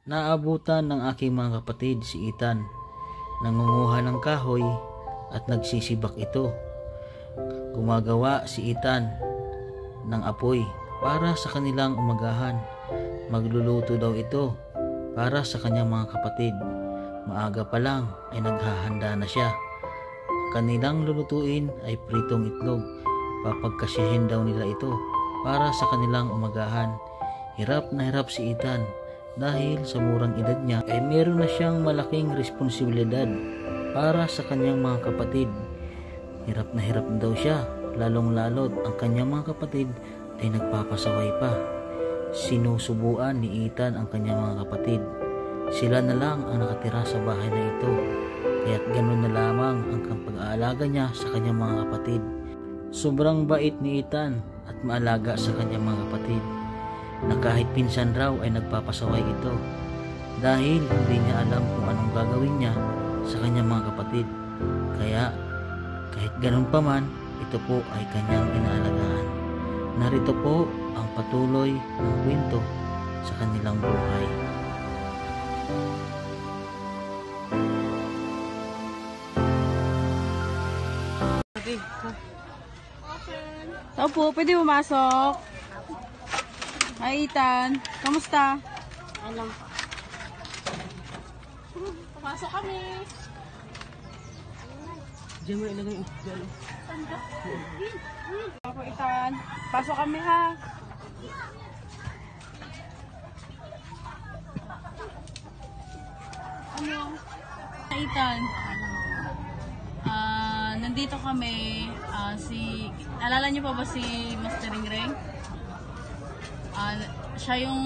Naabutan ng aking mga kapatid si Ethan. Nangunguha ng kahoy at nagsisibak ito. Gumagawa si Ethan ng apoy para sa kanilang umagahan. Magluluto daw ito para sa kanyang mga kapatid. Maaga pa lang ay naghahanda na siya. Kanilang lulutuin ay pritong itlog. Papagkasyahin daw nila ito para sa kanilang umagahan. Hirap na hirap si Ethan dahil sa murang edad niya ay meron na siyang malaking responsibilidad para sa kanyang mga kapatid. Hirap na hirap daw siya, lalong lalot ang kanyang mga kapatid ay nagpapasaway pa. Sinusubuan ni Ethan ang kanyang mga kapatid. Sila na lang ang nakatira sa bahay na ito, kaya't ganun na lamang ang pag-aalaga niya sa kanyang mga kapatid. Sobrang bait ni Ethan at maalaga sa kanyang mga kapatid, na kahit pinsan raw ay nagpapasaway ito dahil hindi niya alam kung anong gagawin niya sa kanyang mga kapatid. Kaya kahit ganun pa man, ito po ay kanyang inaalagaan. Narito po ang patuloy ng kwento sa kanilang buhay. Tao po, pwede pumasok. Hi Ethan, kamusta? Alam po. Pumasok kami. Diyan mo ilagay yung galo. Ako Ethan, pasok kami ha. Ano? Ethan, nandito kami, alala niyo pa ba si Master Ring? Siya yung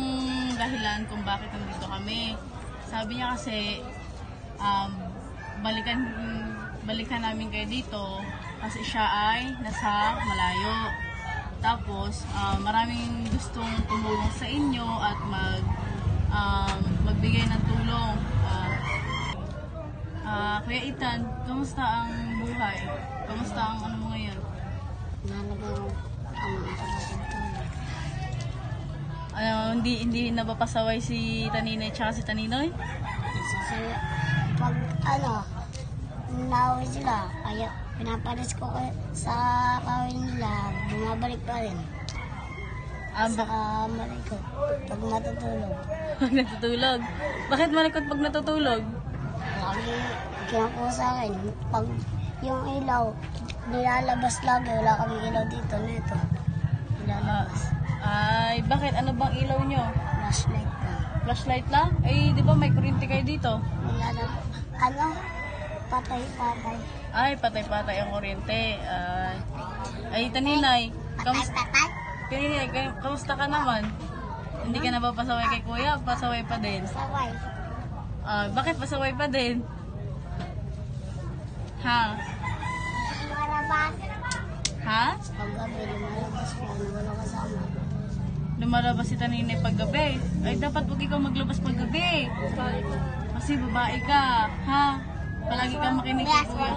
dahilan kung bakit nandito kami. Sabi niya kasi balikan namin kayo dito kasi siya ay nasa malayo. Tapos maraming gustong tumulong sa inyo at magbigay ng tulong. Kuya Ethan, kamusta ang buhay? Kamusta ang ano mo ngayon? Hindi napapasaway si Taninay tsaka si Taninoy? Pag naway sila, kaya pinapalis ko sa kawin nila, bumabalik pa rin. Saka malikot pag natutulog. Pag natutulog? Bakit malikot pag natutulog? Lagi kinapo sa akin, pag yung ilaw, nilalabas lagi, wala kaming ilaw dito, neto. Nilalabas. Ay, bakit? Ano bang ilaw nyo? Flashlight ko. Flashlight lang? Eh, di ba may kuryente kayo dito? Patay-patay. Ay, patay-patay ang kuryente. Ay, Taninay, kamusta ka naman? Hindi ka na ba pasaway kay kuya? Pasaway pa din? Saway. Bakit pasaway pa din? Ha? Marabas. Ha? Paggabi, lumalabas ko, wala kasama. Lumalabas si Taninay paggabi. Ay, dapat huwag ikaw maglabas paggabi. Kasi babae ka. Ha? Palagi kang makinig kay kuya.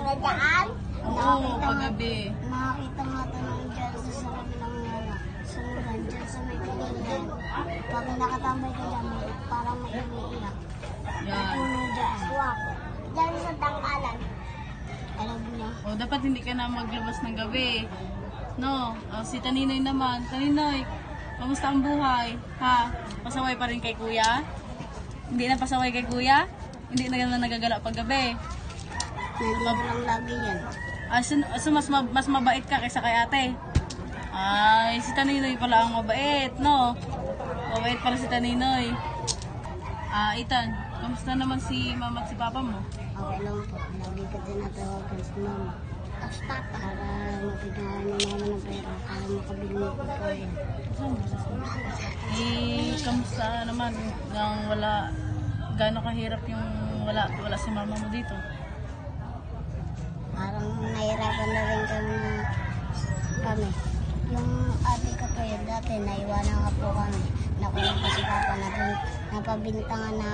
Oo, paggabi. Makakita nga tanong dyan sa kabilang sunguran, dyan sa may kalingan. Pag nakatambay ka dyan, parang may umiiyak. Yan. Puno dyan. Dyan sa tangkalan. Alam mo. O, dapat hindi ka na maglabas ng gabi. No? Si Taninoy naman. Taninoy, kamusta ang buhay? Ha? Pasaway pa rin kay kuya? Hindi na pasaway kay kuya? Hindi na naman nagagala pag gabi? Nandito lang lagi yan. So mas mabait ka kaysa kay ate? Ay, si Taninoy pala ang mabait, no? Mabait pala si Taninoy. Ethan, kamusta naman si mama at si papa mo? Okay lang po. Lagi ka tinatawagan sa mama. Para mapigyan ni mama ng pera. Para makabili mo po kayo. Kamusta naman nang gaano kahirap yung wala si mama mo dito? Parang nahirapan na rin kami. Yung ate ko po yun dati, naiwanan nga po kami. Nakulong po si papa na doon. Napabintangan na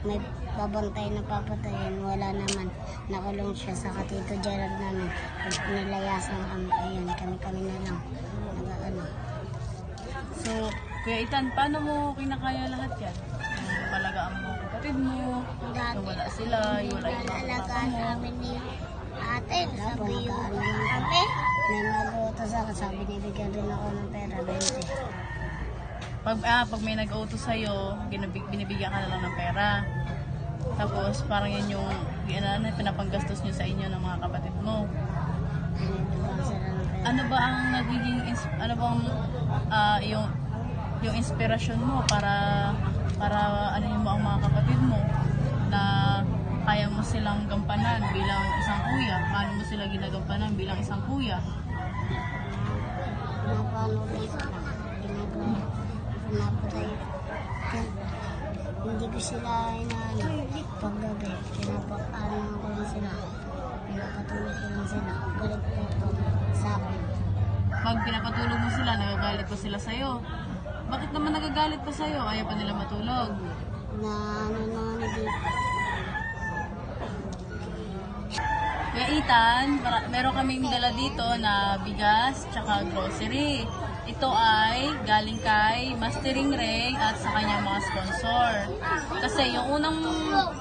may babantay na papatayin. Wala naman. Nakulong siya sa Tito Gerald namin. Pag nilayasan kami, ayun, kami na lang. Nag-ano. So, Kuya Ethan, paano mo kinakaya lahat yan? Yung palagaan mo kapatid mo. Dati, Wala sila, wala yung mga alagaan mo. namin ni ate. Sabi yung ate, may mag-utos ako. Sabi nibigyan din ako ng pera, 20. Pag may nag-auto sa'yo, binibigyan ka na lang ng pera. Tapos parang yun yung pinapanggastos nyo sa inyo ng mga kapatid mo. Binibigyan sila ng pera. Ano ba ang nagiging, ano bang yung inspirasyon mo para ano mo ang mga kapatid mo na kaya mo silang gampanan bilang isang kuya? Paano mo sila ginagampanan bilang isang kuya? Napano dito. Pinapatay. Hindi ko sila inaano. Paggabi, pinapakaano ko lang sila. Pinapatulog ko lang sila. Galit po ito sa akin. Pag pinapatulog mo sila, nagagalit pa sila sa'yo. Bakit naman nagagalit pa sa'yo? Ayaw pa nila matulog. Na ano naman dito. Kaya Ethan, meron kaming dala dito na bigas tsaka grocery. Ito ay galing kay Mastering Ring at sa kanyang mga sponsor. Kasi yung unang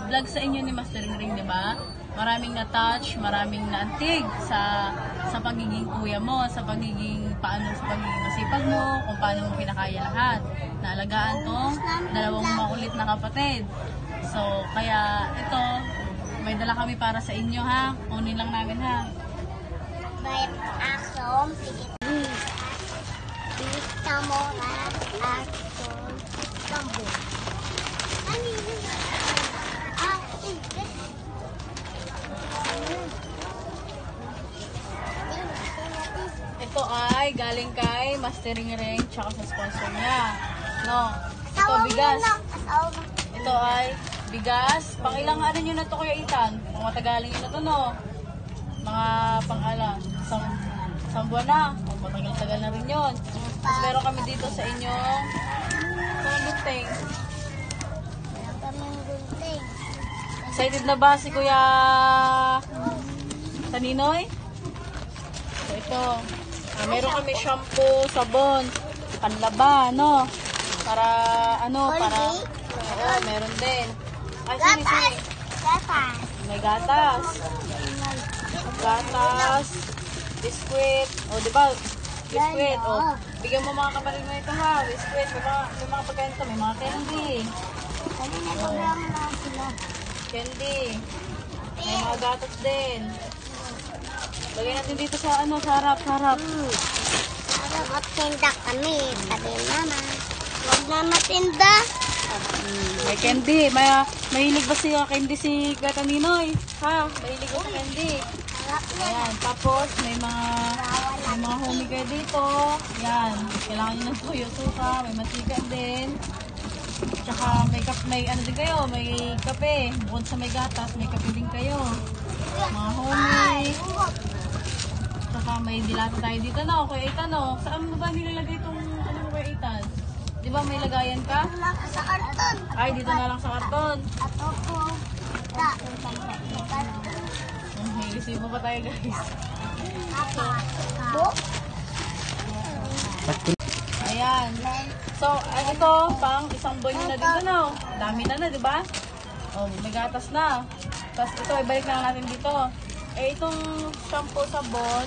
vlog sa inyo ni Mastering Ring, di ba? Maraming na-touch, maraming na-antig sa pagiging kuya mo, sa pagiging masipag mo, kung paano mo pinakaya lahat. Naalagaan tong dalawang makulit na kapatid. So, kaya ito, may dala kami para sa inyo ha. Kunin lang namin ha. May asom, Pita mo na asom, tambo. Ano yun? Ito ay galing kay Mastering Ring tsaka sa sponsor niya. No, ito bigas. Ito ay bigas. Pangilang ano nyo na to Kuya Ethan? Mga Tagaling nyo na to no? Mga pang-ala. Isang buwan na. O, matagal-tagal na rin yun. Tapos meron kami dito sa inyong gunting. Meron kaming gunting. Excited na ba si Kuya Taninoy? So ito. Meron kami shampoo, sabon, panlaba, no? Para ano, para oo, meron din. Ay, sini. Gatas. May gatas. Gatas, biskwit. O, di ba? Biskwit. O, bigyan mo mga kapatid mo ito ha. Biskwit. May mga pagkain ito. May mga candy. Kanina sobrang na sila. Candy. May mga gatas din. Lagay natin dito sa ano, sa harap. Parang matinda kami. Sabi naman. Huwag na matinda. May candy. Mahilig ba siya candy si Kuya Taninoy? Ha? Mahilig ba sa candy? Ayan. Tapos, may mga homie kayo dito. Ayan. Kailangan nyo ng tuyo suka. May matika din. Tsaka may ano din kayo. May kape. Bukod sa may gatas, may kape din kayo. Mga homie. Tsaka may dilata tayo dito no. Kuya Ethan no. Saan mo ba nilalagay itong ano mo Kuya Ethan? Di ba may lagayan ka? Wala ka sa karton. Ay, dito na lang sa karton. Ato po. Da. May resibo pa tayo guys. Bo? Ayan. So, ito, pang isang buwan nyo na dito, no? Dami na, di ba? Oh, may gatas na. Tapos ito, ibalik na lang natin dito. Eh, itong shampoo, sabon,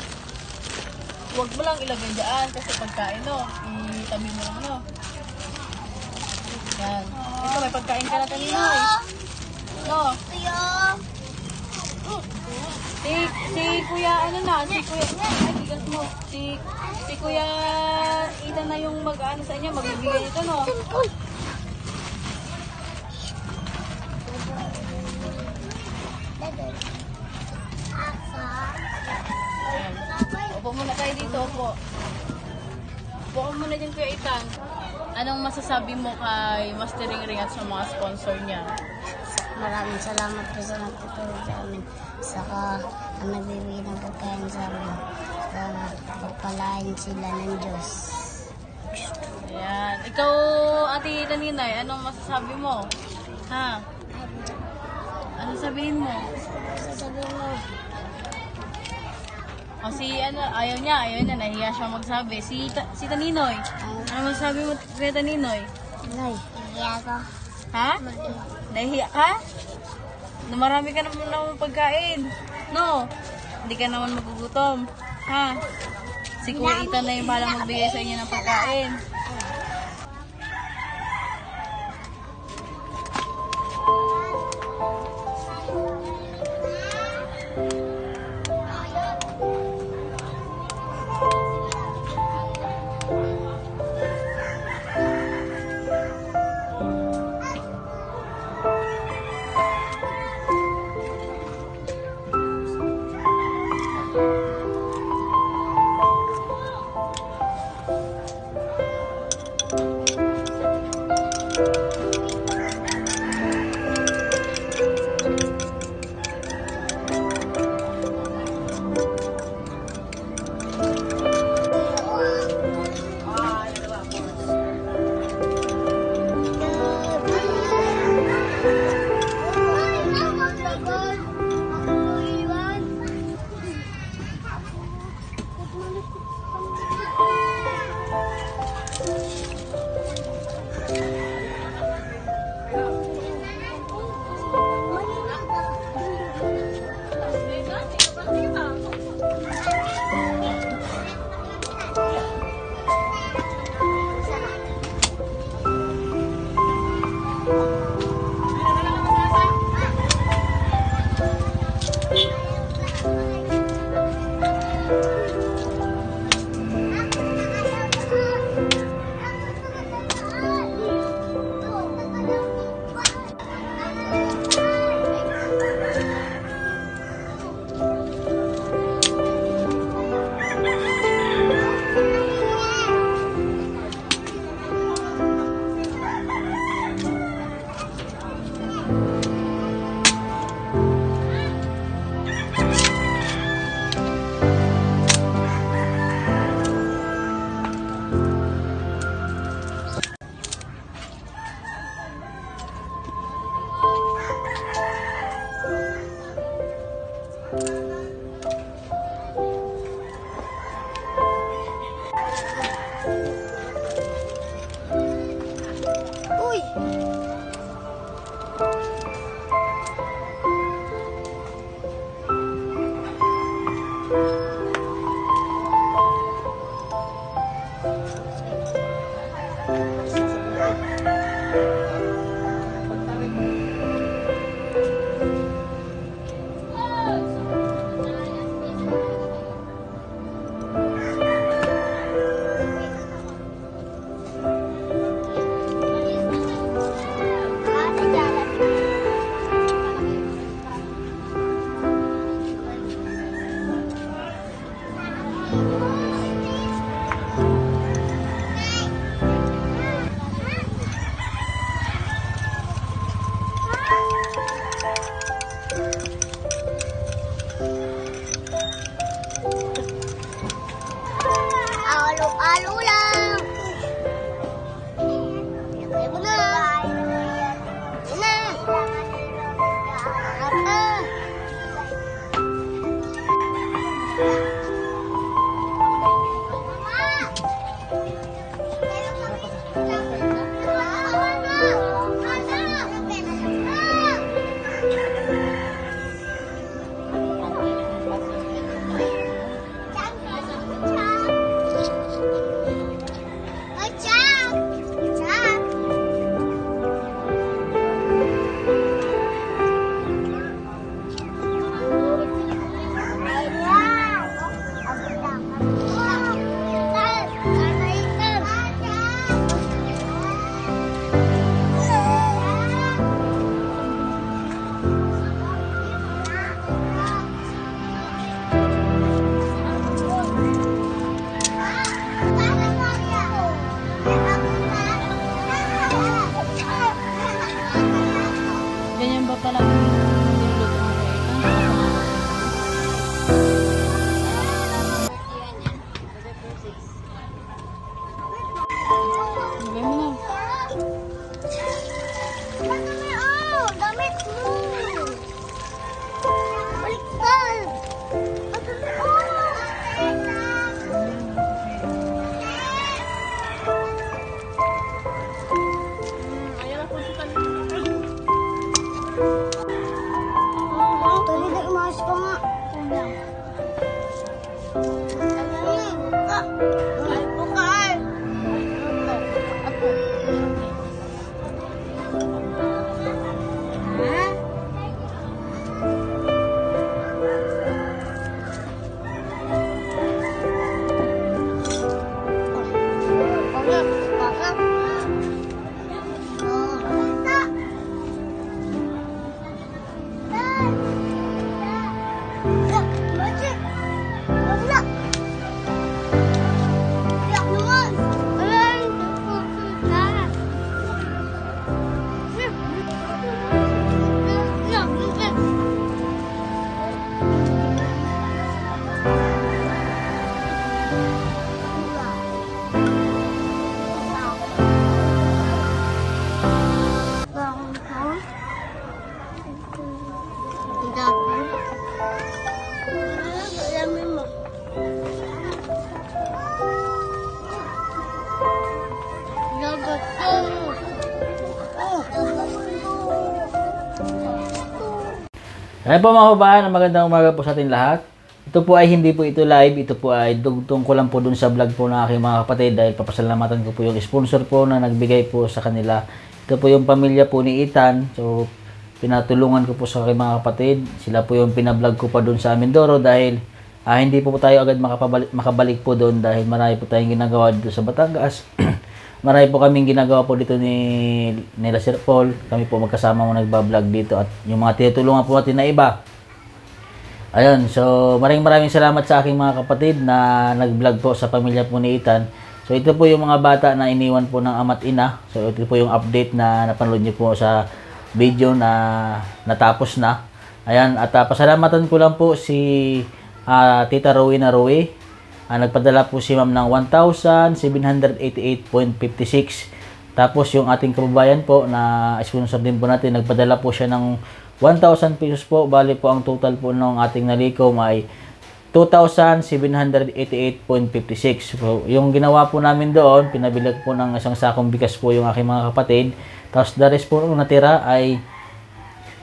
huwag mo lang ilagay dyan kasi pagkain, no? Itabi mo lang, no? Yan. Ito, may pagkain ka na kanina, eh. No? Kuya. Si Kuya, ano na? Si Kuya, ay, bigas mo. Si Kuya, ita na yung mag-ano sa inyo, magbibigay nito, no? Upo muna tayo dito, upo. Upo ka muna dyan, Kuya Ethan. Anong masasabi mo kay Mastering Ring at sa mga sponsor niya? Maraming salamat po sa nagtutulong sa amin. Saka ang nagbibigay ng pagkain sa amin. Para pagpalain sila ng Diyos. Ayan. Ikaw, Ate Taninay, anong masasabi mo? Ha? Ano sabihin mo? Sasabihin mo, O si ano, ayaw niya, nahiya siya magsabi. Si Taninoy, ano masasabi mo kay Taninoy? Nay, hindi ako. Ha? Nahihiya ka? Na marami ka naman pagkain. No? Hindi ka naman magugutom. Ha? Si Kuya Ethan na yung balang magbigay sa inyo ng pagkain. Alo-alo lang. Lagay mo na. Yan na. Harap na. Ganyan ba talaga niluluto mo kay Ethan? Lagay mo na. Oh, damit mo. Baliktad. Ayan na, punta ka. Ayan po mga kabayan, magandang umaga po sa ating lahat. Ito po ay hindi po ito live, ito po ay dugtong ko lang po dun sa vlog po ng aking mga kapatid dahil papasalamatan ko po yung sponsor po na nagbigay po sa kanila. Ito po yung pamilya po ni Ethan. So, pinatulungan ko po sa aking mga kapatid. Sila po yung pinablog ko pa dun sa Mindoro dahil hindi po tayo agad makabalik po dun dahil marami po tayong ginagawa dito sa Batangas. Marami po kaming ginagawa po dito nila Sir Paul. Kami po magkasama mo nagbablog dito at yung mga tinutulungan po natin na iba. Ayun, so maraming salamat sa aking mga kapatid na nag-vlog po sa pamilya po ni Ethan. So ito po yung mga bata na iniwan po ng ama't ina. So ito po yung update na napanood niyo po sa video na natapos na. Ayan, at pasalamatan ko lang po si Tita Rowena Rowe. Nagpadala po si ma'am ng 1,788.56. Tapos yung ating kababayan po na sponsor din po natin, nagpadala po siya ng 1,000 pesos po. Bali po ang total po ng ating nalikom ay 2,788.56. So, yung ginawa po namin doon, pinabili po ng isang sakong bigas po yung aking mga kapatid. Tapos the rest po ng natira ay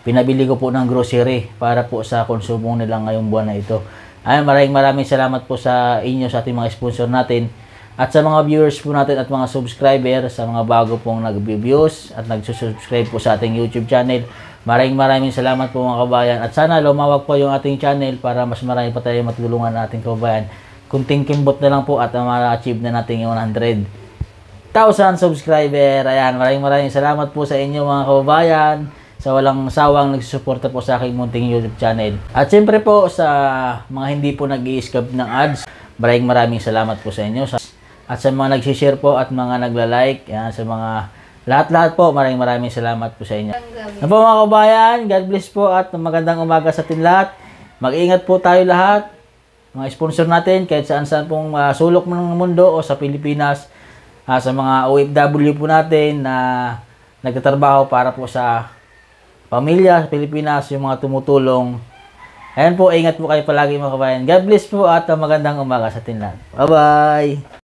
pinabili ko po ng grocery para po sa konsumo nila ngayong buwan na ito. Ayan, maraming salamat po sa inyo, sa ating mga sponsor natin. At sa mga viewers po natin at mga subscriber, sa mga bago pong nag-views at nagsusubscribe po sa ating YouTube channel. Maraming salamat po mga kabayan. At sana lumawag po yung ating channel para mas marami pa tayo matulungan ng ating kabayan. Kunting kimbot na lang po at ma-achieve na natin yung 100,000 subscriber. Ayan, maraming salamat po sa inyo mga kababayan, sa walang sawang nagsusuporta po sa aking munting YouTube channel. At siyempre po sa mga hindi po nag-i-skip ng ads, maraming salamat po sa inyo. At sa mga nag-share po at mga nagla-like, yan, sa mga lahat po, maraming salamat po sa inyo. Ano po mga kabayan, God bless po at magandang umaga sa atin lahat. Mag-ingat po tayo lahat. Mga sponsor natin, kahit saan pong sulok ng mundo o sa Pilipinas, sa mga OFW po natin na nagtatrabaho para po sa pamilya sa Pilipinas, yung mga tumutulong. Ayan po, ingat po kayo palagi mga kabayan. God bless po at magandang umaga sa atin lahat. Bye-bye!